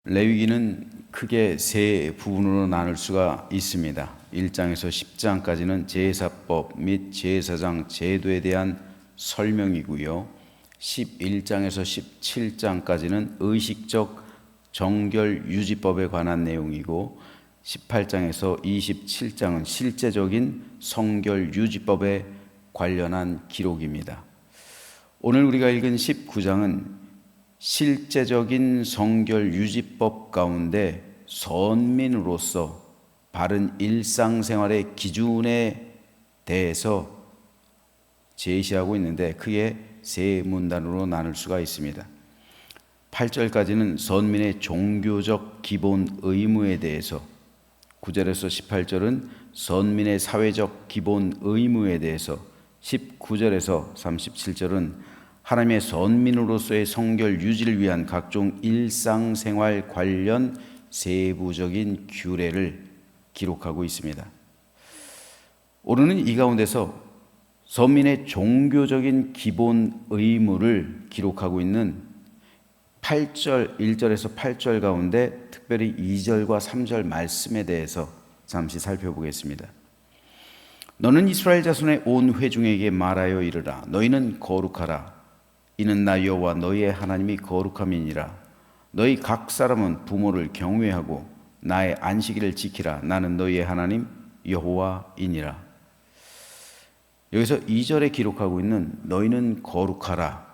레위기는 크게 세 부분으로 나눌 수가 있습니다. 1장에서 10장까지는 제사법 및 제사장 제도에 대한 설명이고요. 11장에서 17장까지는 의식적 정결 유지법에 관한 내용이고 18장에서 27장은 실제적인 성결 유지법에 관련한 기록입니다. 오늘 우리가 읽은 19장은 실제적인 성결 유지법 가운데 선민으로서 바른 일상생활의 기준에 대해서 제시하고 있는데 크게 세 문단으로 나눌 수가 있습니다. 8절까지는 선민의 종교적 기본 의무에 대해서, 9절에서 18절은 선민의 사회적 기본 의무에 대해서, 19절에서 37절은 하나님의 선민으로서의 성결 유지를 위한 각종 일상생활 관련 세부적인 규례를 기록하고 있습니다. 오늘은 이 가운데서 선민의 종교적인 기본 의무를 기록하고 있는 8절, 1절에서 8절 가운데 특별히 2절과 3절 말씀에 대해서 잠시 살펴보겠습니다. 너는 이스라엘 자손의 온 회중에게 말하여 이르라. 너희는 거룩하라. 이는 나 여호와 너희의 하나님이 거룩함이니라. 너희 각 사람은 부모를 경외하고 나의 안식일을 지키라. 나는 너희의 하나님 여호와이니라. 여기서 2절에 기록하고 있는 너희는 거룩하라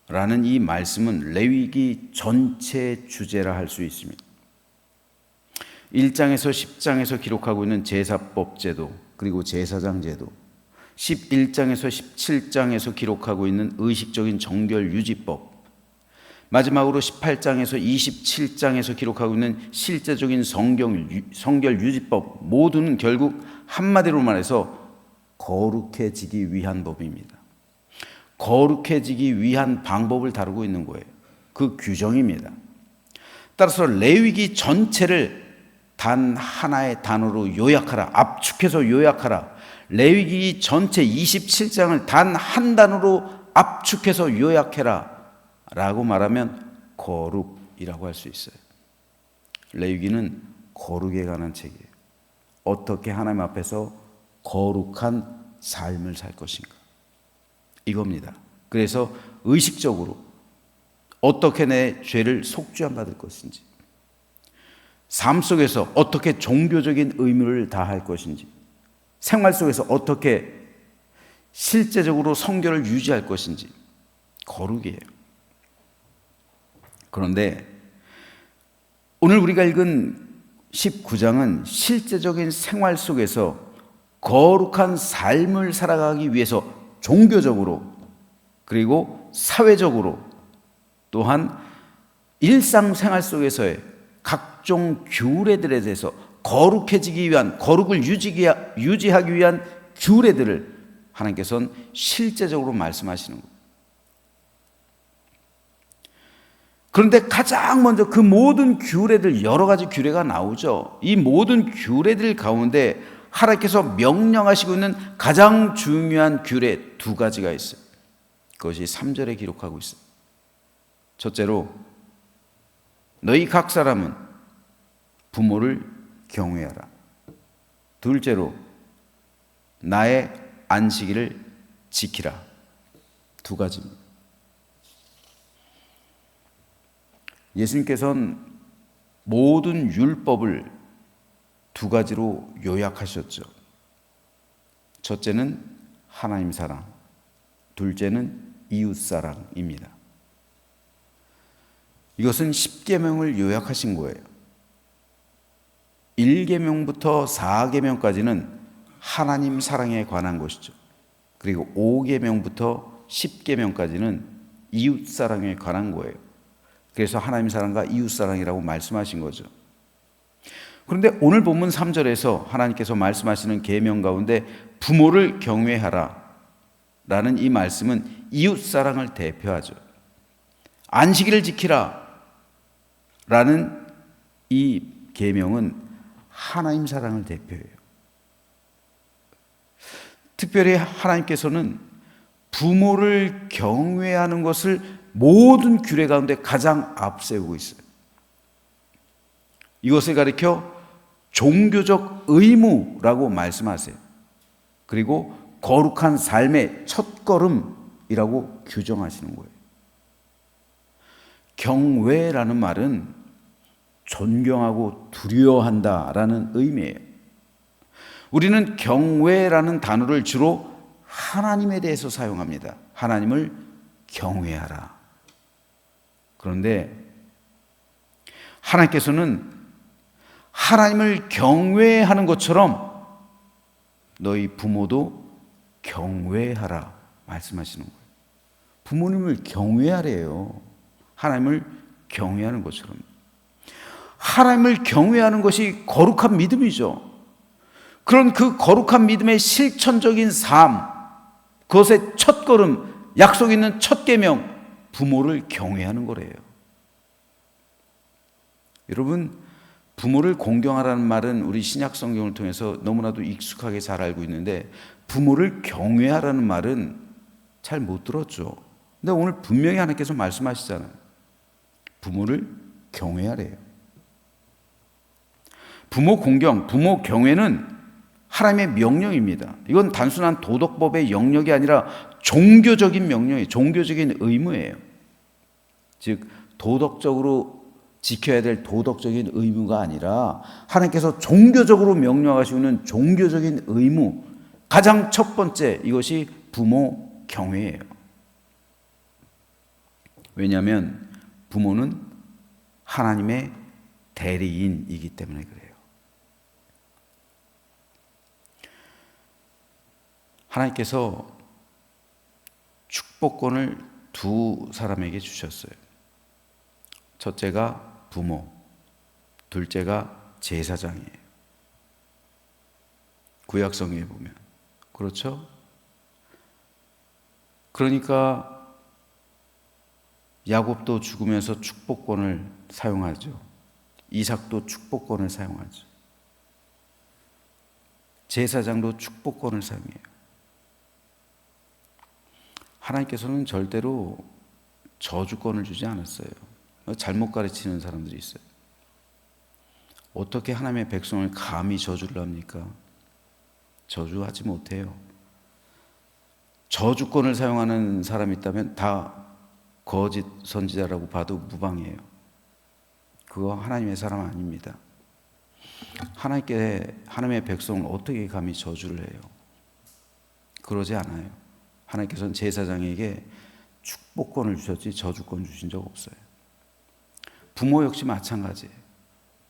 라는 이 말씀은 레위기 전체 주제라 할 수 있습니다. 1장에서 10장에서 기록하고 있는 제사법 제도, 그리고 제사장 제도, 11장에서 17장에서 기록하고 있는 의식적인 정결 유지법, 마지막으로 18장에서 27장에서 기록하고 있는 실제적인 성결 유지법, 모두는 결국 한마디로 말해서 거룩해지기 위한 법입니다. 거룩해지기 위한 방법을 다루고 있는 거예요. 그 규정입니다. 따라서 레위기 전체를 단 하나의 단어로 요약하라, 압축해서 요약하라. 레위기 전체 27장을 단 한 단어로 압축해서 요약해라 라고 말하면 거룩이라고 할 수 있어요. 레위기는 거룩에 관한 책이에요. 어떻게 하나님 앞에서 거룩한 삶을 살 것인가, 이겁니다. 그래서 의식적으로 어떻게 내 죄를 속죄함 받을 것인지, 삶 속에서 어떻게 종교적인 의무를 다할 것인지, 생활 속에서 어떻게 실제적으로 성결을 유지할 것인지, 거룩이에요. 그런데 오늘 우리가 읽은 19장은 실제적인 생활 속에서 거룩한 삶을 살아가기 위해서 종교적으로 그리고 사회적으로 또한 일상생활 속에서의 각종 규례들에 대해서 거룩해지기 위한, 거룩을 유지하기 위한 규례들을 하나님께서는 실제적으로 말씀하시는 거예요. 그런데 가장 먼저 그 모든 규례들, 여러 가지 규례가 나오죠. 이 모든 규례들 가운데 하나님께서 명령하시고 있는 가장 중요한 규례 두 가지가 있어요. 그것이 3절에 기록하고 있어요. 첫째로 너희 각 사람은 부모를 경외하라. 둘째로 나의 안식일을 지키라. 두 가지입니다. 예수님께서는 모든 율법을 두 가지로 요약하셨죠. 첫째는 하나님 사랑, 둘째는 이웃 사랑입니다. 이것은 10계명을 요약하신 거예요. 1계명부터 4계명까지는 하나님 사랑에 관한 것이죠. 그리고 5계명부터 10계명까지는 이웃 사랑에 관한 거예요. 그래서 하나님 사랑과 이웃 사랑이라고 말씀하신 거죠. 그런데 오늘 본문 3절에서 하나님께서 말씀하시는 계명 가운데 부모를 경외하라 라는 이 말씀은 이웃 사랑을 대표하죠. 안식일을 지키라 라는 이 계명은 하나님 사랑을 대표해요. 특별히 하나님께서는 부모를 경외하는 것을 모든 규례 가운데 가장 앞세우고 있어요. 이것을 가리켜 종교적 의무라고 말씀하세요. 그리고 거룩한 삶의 첫걸음이라고 규정하시는 거예요. 경외라는 말은 존경하고 두려워한다라는 의미예요. 우리는 경외라는 단어를 주로 하나님에 대해서 사용합니다. 하나님을 경외하라. 그런데 하나님께서는 하나님을 경외하는 것처럼 너희 부모도 경외하라 말씀하시는 거예요. 부모님을 경외하래요. 하나님을 경외하는 것처럼. 하나님을 경외하는 것이 거룩한 믿음이죠. 그런 그 거룩한 믿음의 실천적인 삶, 그것의 첫걸음, 약속 있는 첫 계명, 부모를 경외하는 거래요. 여러분, 부모를 공경하라는 말은 우리 신약 성경을 통해서 너무나도 익숙하게 잘 알고 있는데, 부모를 경외하라는 말은 잘 못 들었죠. 근데 오늘 분명히 하나님께서 말씀하시잖아요. 부모를 경외하래요. 부모 공경, 부모 경외는 하나님의 명령입니다. 이건 단순한 도덕법의 영역이 아니라 종교적인 명령이에요. 종교적인 의무예요. 즉 도덕적으로 지켜야 될 도덕적인 의무가 아니라 하나님께서 종교적으로 명령하시고 있는 종교적인 의무, 가장 첫 번째, 이것이 부모 경외예요. 왜냐하면 부모는 하나님의 대리인이기 때문에 그래요. 하나님께서 축복권을 두 사람에게 주셨어요. 첫째가 부모, 둘째가 제사장이에요. 구약성경에 보면 그렇죠? 그러니까 야곱도 죽으면서 축복권을 사용하죠. 이삭도 축복권을 사용하죠. 제사장도 축복권을 사용해요. 하나님께서는 절대로 저주권을 주지 않았어요. 잘못 가르치는 사람들이 있어요. 어떻게 하나님의 백성을 감히 저주를 합니까? 저주하지 못해요. 저주권을 사용하는 사람이 있다면 다 거짓 선지자라고 봐도 무방해요. 그거 하나님의 사람 아닙니다. 하나님의 백성을 어떻게 감히 저주를 해요? 그러지 않아요. 하나님께서는 제사장에게 축복권을 주셨지 저주권 주신 적 없어요. 부모 역시 마찬가지예요.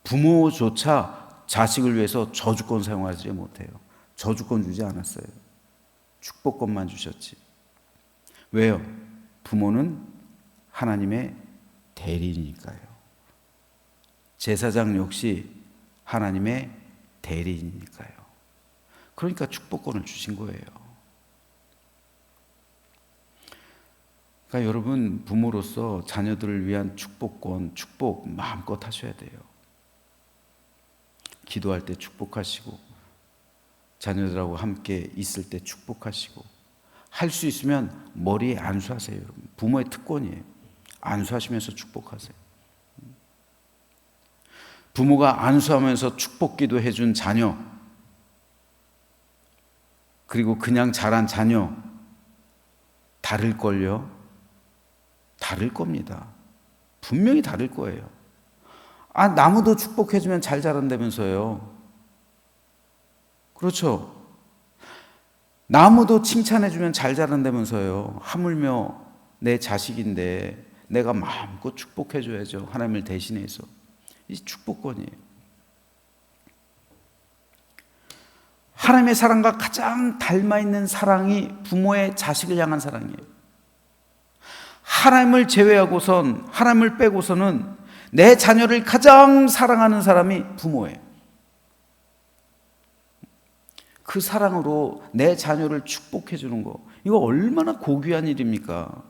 부모조차 자식을 위해서 저주권 사용하지 못해요. 저주권 주지 않았어요. 축복권만 주셨지. 왜요? 부모는 하나님의 대리니까요. 제사장 역시 하나님의 대리니까요. 그러니까 축복권을 주신 거예요. 그러니까 여러분, 부모로서 자녀들을 위한 축복권, 축복 마음껏 하셔야 돼요. 기도할 때 축복하시고, 자녀들하고 함께 있을 때 축복하시고, 할 수 있으면 머리에 안수하세요. 여러분, 부모의 특권이에요. 안수하시면서 축복하세요. 부모가 안수하면서 축복기도 해준 자녀, 그리고 그냥 자란 자녀, 다를걸요? 다를 겁니다. 분명히 다를 거예요. 나무도 축복해주면 잘 자란다면서요. 그렇죠? 나무도 칭찬해주면 잘 자란다면서요. 하물며 내 자식인데 내가 마음껏 축복해줘야죠. 하나님을 대신해서. 이 축복권이에요. 하나님의 사랑과 가장 닮아있는 사랑이 부모의 자식을 향한 사랑이에요. 하나님을 제외하고선, 하나님을 빼고서는 내 자녀를 가장 사랑하는 사람이 부모예요. 그 사랑으로 내 자녀를 축복해 주는 거, 이거 얼마나 고귀한 일입니까?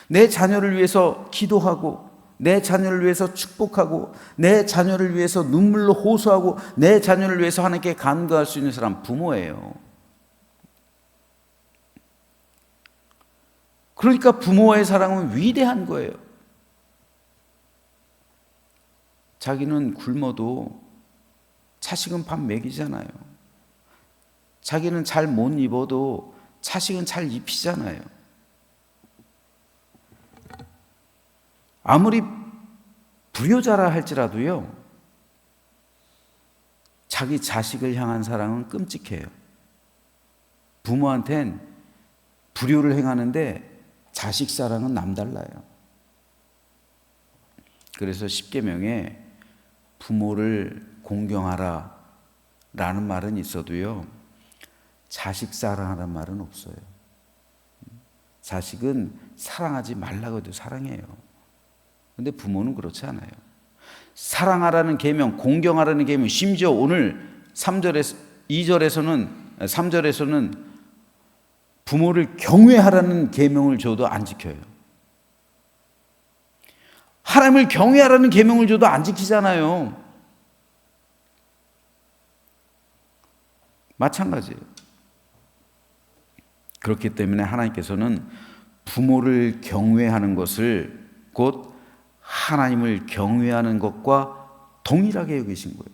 내 자녀를 위해서 기도하고, 내 자녀를 위해서 축복하고, 내 자녀를 위해서 눈물로 호소하고, 내 자녀를 위해서 하나님께 간구할 수 있는 사람 부모예요. 그러니까 부모의 사랑은 위대한 거예요. 자기는 굶어도 자식은 밥 먹이잖아요. 자기는 잘 못 입어도 자식은 잘 입히잖아요. 아무리 불효자라 할지라도요, 자기 자식을 향한 사랑은 끔찍해요. 부모한텐 불효를 행하는데 자식 사랑은 남달라요. 그래서 십계명에 부모를 공경하라 라는 말은 있어도요, 자식 사랑하라는 말은 없어요. 자식은 사랑하지 말라고 해도 사랑해요. 근데 부모는 그렇지 않아요. 사랑하라는 계명, 공경하라는 계명, 심지어 오늘 3절에서는 부모를 경외하라는 계명을 줘도 안 지켜요. 하나님을 경외하라는 계명을 줘도 안 지키잖아요. 마찬가지예요. 그렇기 때문에 하나님께서는 부모를 경외하는 것을 곧 하나님을 경외하는 것과 동일하게 여기신 거예요.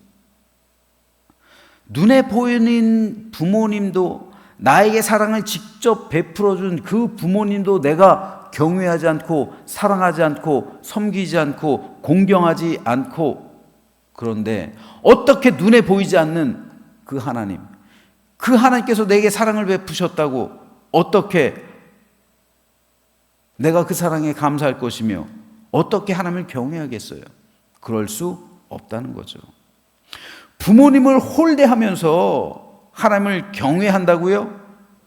눈에 보이는 부모님도, 나에게 사랑을 직접 베풀어준 그 부모님도 내가 경외하지 않고 사랑하지 않고 섬기지 않고 공경하지 않고, 그런데 어떻게 눈에 보이지 않는 그 하나님께서 내게 사랑을 베푸셨다고 어떻게 내가 그 사랑에 감사할 것이며 어떻게 하나님을 경외하겠어요? 그럴 수 없다는 거죠. 부모님을 홀대하면서 하나님을 경외한다고요?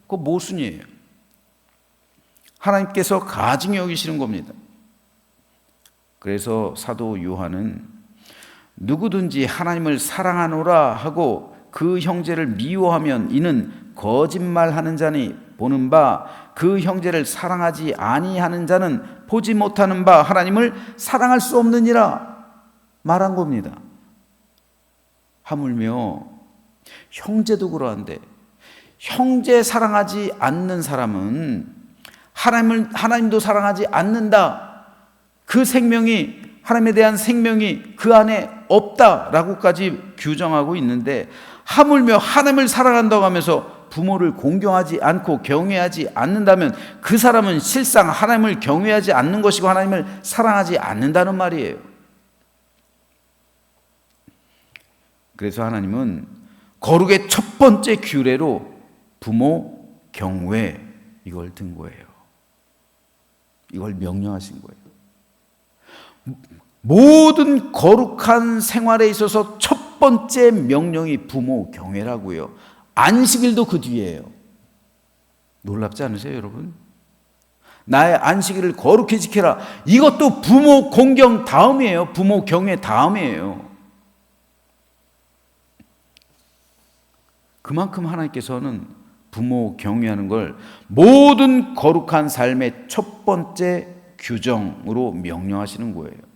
그거 모순이에요. 하나님께서 가증히 여기시는 겁니다. 그래서 사도 요한은 누구든지 하나님을 사랑하노라 하고 그 형제를 미워하면 이는 거짓말하는 자니 보는 바 그 형제를 사랑하지 아니하는 자는 보지 못하는 바 하나님을 사랑할 수 없느니라 말한 겁니다. 하물며 형제도 그러한데, 형제 사랑하지 않는 사람은 하나님도 사랑하지 않는다. 그 생명이, 하나님에 대한 생명이 그 안에 없다라고까지 규정하고 있는데, 하물며 하나님을 사랑한다고 하면서 부모를 공경하지 않고 경외하지 않는다면 그 사람은 실상 하나님을 경외하지 않는 것이고 하나님을 사랑하지 않는다는 말이에요. 그래서 하나님은 거룩의 첫 번째 규례로 부모 경외, 이걸 든 거예요. 이걸 명령하신 거예요. 모든 거룩한 생활에 있어서 첫 번째 명령이 부모 경외라고요. 안식일도 그 뒤에요. 놀랍지 않으세요, 여러분? 나의 안식일을 거룩히 지켜라. 이것도 부모 공경 다음이에요. 부모 경외 다음이에요. 그만큼 하나님께서는 부모 경외하는 걸 모든 거룩한 삶의 첫 번째 규정으로 명령하시는 거예요.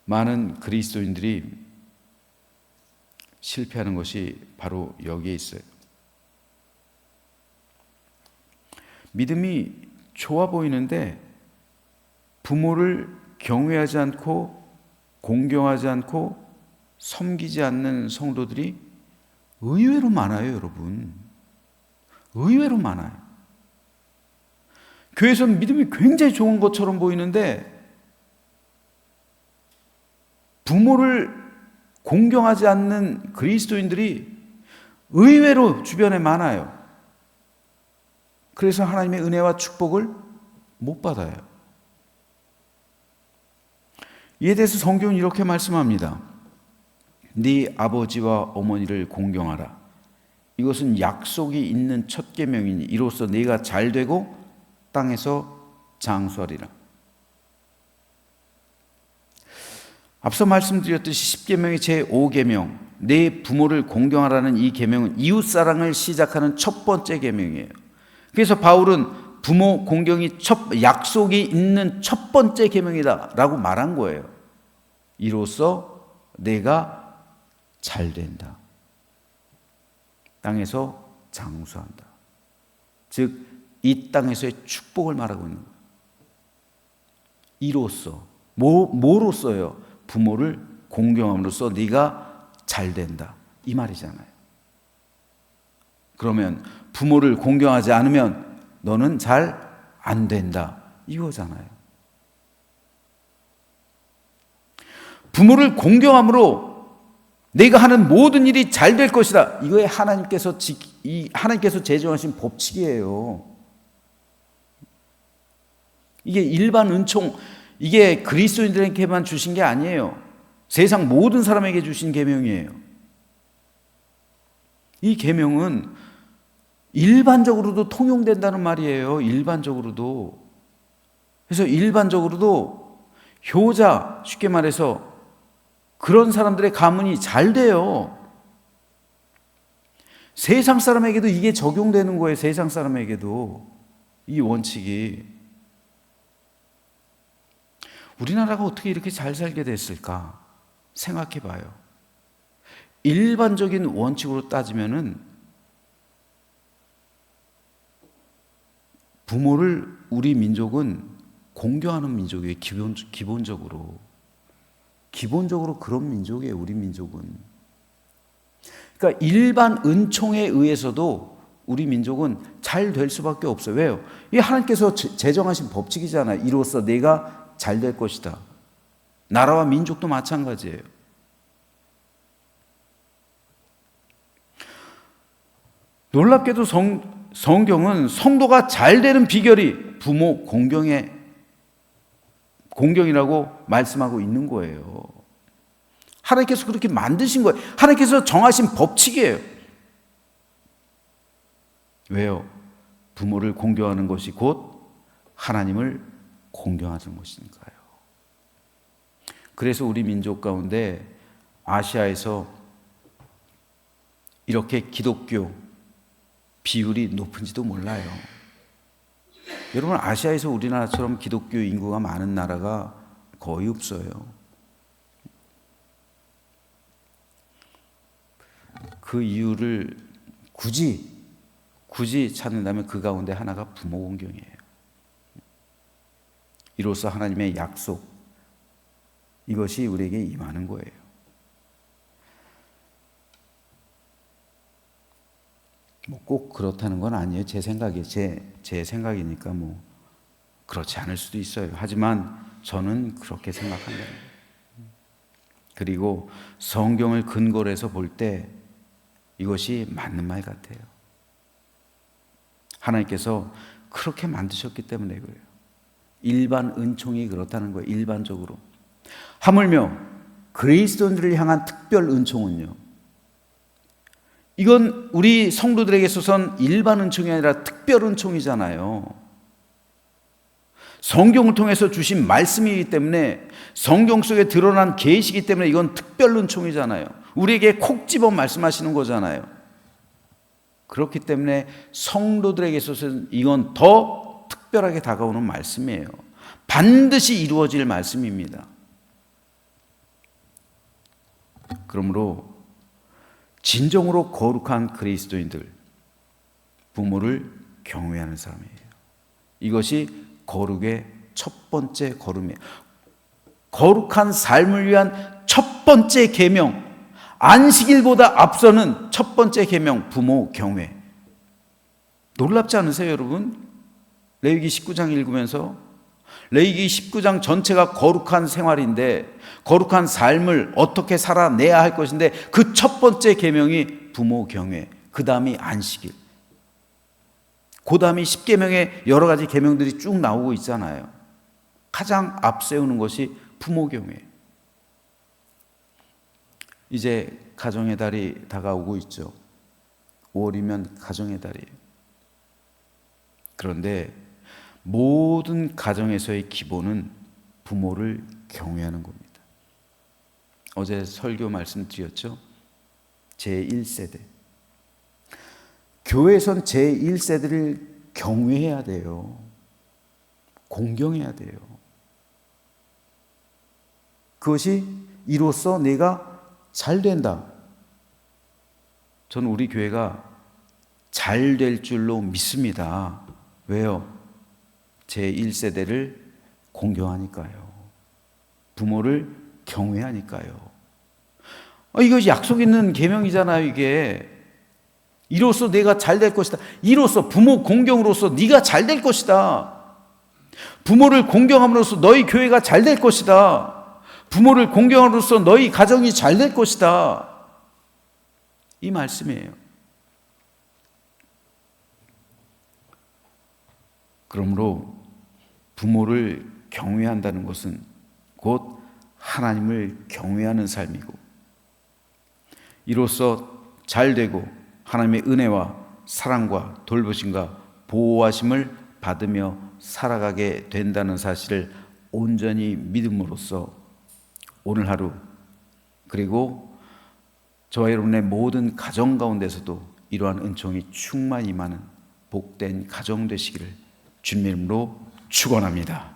많은 그리스도인들이 실패하는 것이 바로 여기에 있어요. 믿음이 좋아 보이는데 부모를 경외하지 않고 공경하지 않고 섬기지 않는 성도들이 의외로 많아요, 여러분. 의외로 많아요. 교회에서는 믿음이 굉장히 좋은 것처럼 보이는데 부모를 공경하지 않는 그리스도인들이 의외로 주변에 많아요. 그래서 하나님의 은혜와 축복을 못 받아요. 이에 대해서 성경은 이렇게 말씀합니다. 네 아버지와 어머니를 공경하라. 이것은 약속이 있는 첫 계명이니 이로써 네가 잘되고 땅에서 장수하리라. 앞서 말씀드렸듯이 십계명의 제5계명, 내 부모를 공경하라는 이 계명은 이웃사랑을 시작하는 첫 번째 계명이에요. 그래서 바울은 부모 공경이 약속이 있는 첫 번째 계명이다 라고 말한 거예요. 이로써 내가 잘된다. 땅에서 장수한다. 즉 이 땅에서의 축복을 말하고 있는 거예요. 이로써 뭐로써요? 부모를 공경함으로써 네가 잘 된다 이 말이잖아요. 그러면 부모를 공경하지 않으면 너는 잘 안 된다 이거잖아요. 부모를 공경함으로 내가 하는 모든 일이 잘 될 것이다. 이거에 하나님께서 제정하신 법칙이에요. 이게 일반 은총, 이게 그리스도인들에게만 주신 게 아니에요. 세상 모든 사람에게 주신 계명이에요. 이 계명은 일반적으로도 통용된다는 말이에요. 일반적으로도. 그래서 일반적으로도 효자, 쉽게 말해서 그런 사람들의 가문이 잘 돼요. 세상 사람에게도 이게 적용되는 거예요. 세상 사람에게도 이 원칙이. 우리나라가 어떻게 이렇게 잘 살게 됐을까 생각해 봐요. 일반적인 원칙으로 따지면은 부모를 우리 민족은 공경하는 민족이에요. 기본적으로 그런 민족이에요. 우리 민족은. 그러니까 일반 은총에 의해서도 우리 민족은 잘 될 수밖에 없어요. 왜요? 이 하나님께서 제정하신 법칙이잖아요. 이로써 내가 잘 될 것이다. 나라와 민족도 마찬가지예요. 놀랍게도 성경은 성도가 잘 되는 비결이 부모 공경이라고 말씀하고 있는 거예요. 하나님께서 그렇게 만드신 거예요. 하나님께서 정하신 법칙이에요. 왜요? 부모를 공경하는 것이 곧 하나님을 공경하는 것이니까요. 그래서 우리 민족 가운데 아시아에서 이렇게 기독교 비율이 높은지도 몰라요. 여러분, 아시아에서 우리나라처럼 기독교 인구가 많은 나라가 거의 없어요. 그 이유를 굳이 찾는다면 그 가운데 하나가 부모 공경이에요. 이로써 하나님의 약속, 이것이 우리에게 임하는 거예요. 뭐 꼭 그렇다는 건 아니에요. 제 생각이니까 뭐 그렇지 않을 수도 있어요. 하지만 저는 그렇게 생각합니다. 그리고 성경을 근거로 해서 볼 때 이것이 맞는 말 같아요. 하나님께서 그렇게 만드셨기 때문에 그래요. 일반 은총이 그렇다는 거예요. 일반적으로. 하물며 그리스도인들을 향한 특별 은총은요, 이건 우리 성도들에게 있어서는 일반 은총이 아니라 특별 은총이잖아요. 성경을 통해서 주신 말씀이기 때문에, 성경 속에 드러난 계시이기 때문에 이건 특별 은총이잖아요. 우리에게 콕 집어 말씀하시는 거잖아요. 그렇기 때문에 성도들에게 있어서는 이건 더 특별하게 다가오는 말씀이에요. 반드시 이루어질 말씀입니다. 그러므로 진정으로 거룩한 그리스도인들, 부모를 경외하는 사람이에요. 이것이 거룩의 첫 번째 걸음이에요. 거룩한 삶을 위한 첫 번째 계명, 안식일보다 앞서는 첫 번째 계명, 부모 경외. 놀랍지 않으세요, 여러분? 레위기 19장 읽으면서 레위기 19장 전체가 거룩한 생활인데, 거룩한 삶을 어떻게 살아내야 할 것인데, 그 첫 번째 계명이 부모 경외, 그 다음이 안식일, 그 다음이 10계명의 여러 가지 계명들이 쭉 나오고 있잖아요. 가장 앞세우는 것이 부모 경외. 이제 가정의 달이 다가오고 있죠. 5월이면 가정의 달이에요. 그런데 모든 가정에서의 기본은 부모를 경외하는 겁니다. 어제 설교 말씀드렸죠. 제1세대. 교회에선 제1세대를 경외해야 돼요. 공경해야 돼요. 그것이 이로써 내가 잘 된다. 저는 우리 교회가 잘 될 줄로 믿습니다. 왜요? 제1세대를 공경하니까요. 부모를 경외하니까요. 이거 약속 있는 계명이잖아요, 이게. 이로써 내가 잘 될 것이다. 이로써 부모 공경으로써 네가 잘 될 것이다. 부모를 공경함으로써 너희 교회가 잘 될 것이다. 부모를 공경함으로써 너희 가정이 잘 될 것이다. 이 말씀이에요. 그러므로 부모를 경외한다는 것은 곧 하나님을 경외하는 삶이고, 이로써 잘되고 하나님의 은혜와 사랑과 돌보심과 보호하심을 받으며 살아가게 된다는 사실을 온전히 믿음으로써 오늘 하루, 그리고 저와 여러분의 모든 가정 가운데서도 이러한 은총이 충만히 임하는 복된 가정 되시기를 주님의 이름으로 축원합니다.